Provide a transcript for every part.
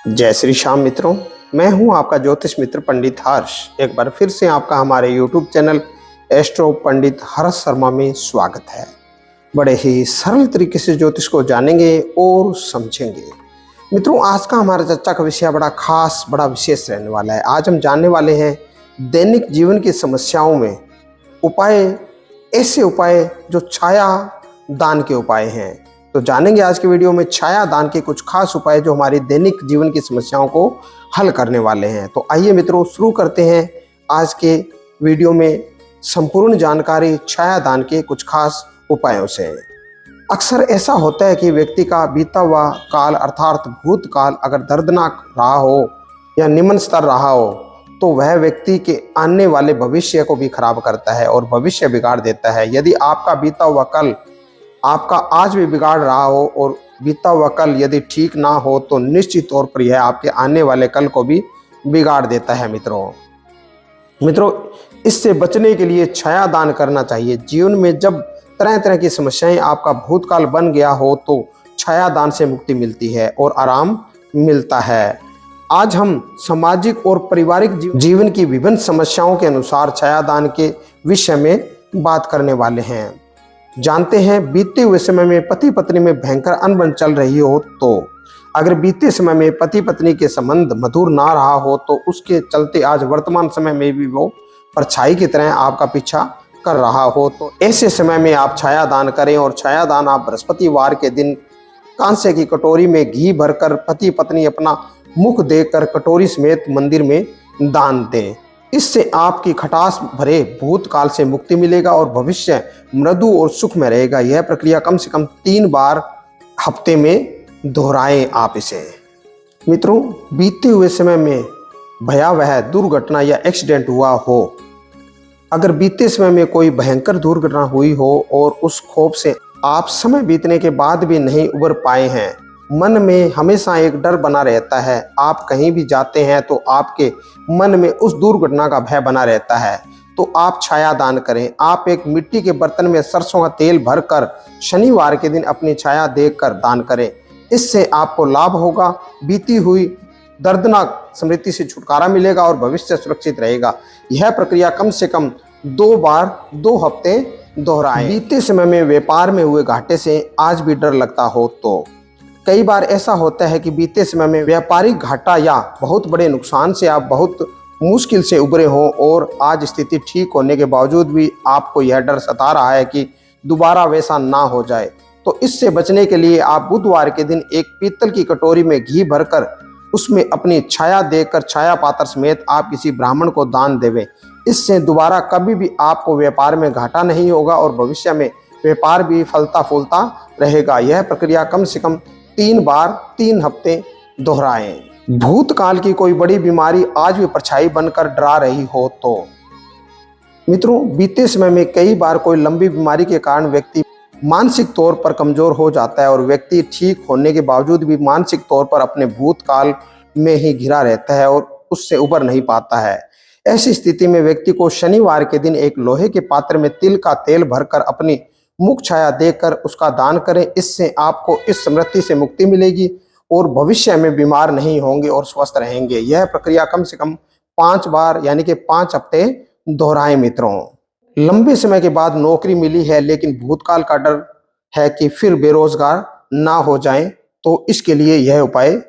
जय श्री श्याम मित्रों, मैं हूं आपका ज्योतिष मित्र पंडित हर्ष। एक बार फिर से आपका हमारे यूट्यूब चैनल एस्ट्रो पंडित हर्ष शर्मा में स्वागत है। बड़े ही सरल तरीके से ज्योतिष को जानेंगे और समझेंगे। मित्रों, आज का हमारा चर्चा का विषय बड़ा खास, बड़ा विशेष रहने वाला है। आज हम जानने वाले हैं दैनिक जीवन की समस्याओं में उपाय, ऐसे उपाय जो छाया दान के उपाय हैं। तो जानेंगे आज के वीडियो में छाया दान के कुछ खास उपाय जो हमारी दैनिक जीवन की समस्याओं को हल करने वाले हैं। तो आइए मित्रों, शुरू करते हैं आज के वीडियो में संपूर्ण जानकारी छाया दान के कुछ खास उपायों से। अक्सर ऐसा होता है कि व्यक्ति का बीता हुआ काल अर्थात भूतकाल अगर दर्दनाक रहा हो या निम्न स्तर रहा हो तो वह व्यक्ति के आने वाले भविष्य को भी खराब करता है और भविष्य बिगाड़ देता है। यदि आपका बीता हुआ कल आपका आज भी बिगाड़ रहा हो और बीता हुआ कल यदि ठीक ना हो तो निश्चित तौर पर यह आपके आने वाले कल को भी बिगाड़ देता है। मित्रों, इससे बचने के लिए छाया दान करना चाहिए। जीवन में जब तरह तरह की समस्याएं आपका भूतकाल बन गया हो तो छाया दान से मुक्ति मिलती है और आराम मिलता है। आज हम सामाजिक और पारिवारिक जीवन की विभिन्न समस्याओं के अनुसार छाया दान के विषय में बात करने वाले हैं। जानते हैं, बीते हुए समय में पति पत्नी में भयंकर अनबन चल रही हो तो अगर बीते समय में पति पत्नी के संबंध मधुर ना रहा हो तो उसके चलते आज वर्तमान समय में भी वो परछाई की तरह आपका पीछा कर रहा हो तो ऐसे समय में आप छाया दान करें। और छाया दान आप बृहस्पतिवार के दिन कांसे की कटोरी में घी भरकर पति पत्नी अपना मुख देखकर कटोरी समेत मंदिर में दान दें। इससे आपकी खटास भरे भूतकाल से मुक्ति मिलेगा और भविष्य मृदु और सुख में रहेगा। यह प्रक्रिया कम से कम 3 बार हफ्ते में दोहराएं आप इसे। मित्रों, बीते हुए समय में भयावह दुर्घटना या एक्सीडेंट हुआ हो, अगर बीते समय में कोई भयंकर दुर्घटना हुई हो और उस खौफ से आप समय बीतने के बाद भी नहीं उबर पाए हैं, मन में हमेशा एक डर बना रहता है। आप कहीं भी जाते हैं तो आपके मन में उस दुर्घटना का भय बना रहता है तो आप छाया दान करें। आप एक मिट्टी के बर्तन में सरसों का तेल भरकर शनिवार के दिन अपनी छाया देखकर दान करें। इससे आपको लाभ होगा, बीती हुई दर्दनाक स्मृति से छुटकारा मिलेगा और भविष्य सुरक्षित रहेगा। यह प्रक्रिया कम से कम 2 बार 2 हफ्ते दोहराएं। बीते समय में व्यापार में हुए घाटे से आज भी डर लगता हो तो कई बार ऐसा होता है कि बीते समय में व्यापारिक घाटा या बहुत बड़े नुकसान से आप बहुत मुश्किल से उभरे हों और आज स्थिति ठीक होने के बावजूद भी आपको यह डर सता रहा है कि दोबारा वैसा ना हो जाए। तो इससे बचने के लिए आप बुधवार के दिन एक पीतल की कटोरी में घी भरकर उसमें अपनी छाया देकर छाया पात्र समेत आप किसी ब्राह्मण को दान देवें। इससे दोबारा कभी भी आपको व्यापार में घाटा नहीं होगा और भविष्य में व्यापार भी फलता फूलता रहेगा। यह प्रक्रिया कम से कम 3 बार 3 हफ्ते दोहराएं। भूतकाल की कोई बड़ी बीमारी आज भी परछाई बनकर डरा रही हो तो मित्रों, बीते समय में कई बार कोई लंबी बीमारी के कारण व्यक्ति मानसिक तौर पर कमजोर हो जाता है और व्यक्ति ठीक होने के बावजूद भी मानसिक तौर पर अपने भूतकाल में ही घिरा रहता है और उससे उबर नहीं पाता है। ऐसी स्थिति में व्यक्ति को शनिवार के दिन एक लोहे के पात्र में तिल का तेल भरकर अपनी मुख छाया देकर उसका दान करें। इससे आपको इस समृद्धि से मुक्ति मिलेगी और भविष्य में बीमार नहीं होंगे और स्वस्थ रहेंगे। यह प्रक्रिया कम से कम 5 बार यानी कि 5 हफ्ते दोहराएं। मित्रों, लंबे समय के बाद नौकरी मिली है लेकिन भूतकाल का डर है कि फिर बेरोजगार ना हो जाएं तो इसके लिए यह उपाय।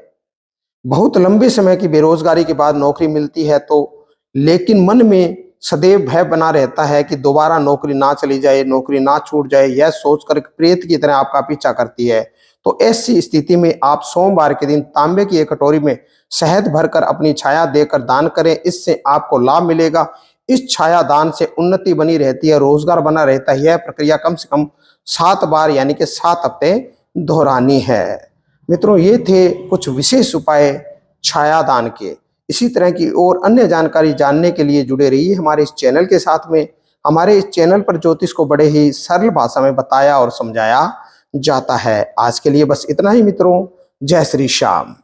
बहुत लंबे समय की बेरोजगारी के बाद नौकरी मिलती है तो लेकिन मन में सदैव भय बना रहता है कि दोबारा नौकरी ना चली जाए, नौकरी ना छूट जाए, यह सोचकर प्रेत की तरह आपका पीछा करती है। तो ऐसी स्थिति में आप सोमवार के दिन तांबे की एक कटोरी में शहद भरकर अपनी छाया देकर दान करें। इससे आपको लाभ मिलेगा। इस छाया दान से उन्नति बनी रहती है, रोजगार बना रहता है। यह प्रक्रिया कम से कम 7 बार यानी कि 7 हफ्ते दोहरानी है। मित्रों, ये थे कुछ विशेष उपाय छाया दान के। इसी तरह की और अन्य जानकारी जानने के लिए जुड़े रहिए हमारे इस चैनल के साथ में। हमारे इस चैनल पर ज्योतिष को बड़े ही सरल भाषा में बताया और समझाया जाता है। आज के लिए बस इतना ही मित्रों। जय श्री श्याम।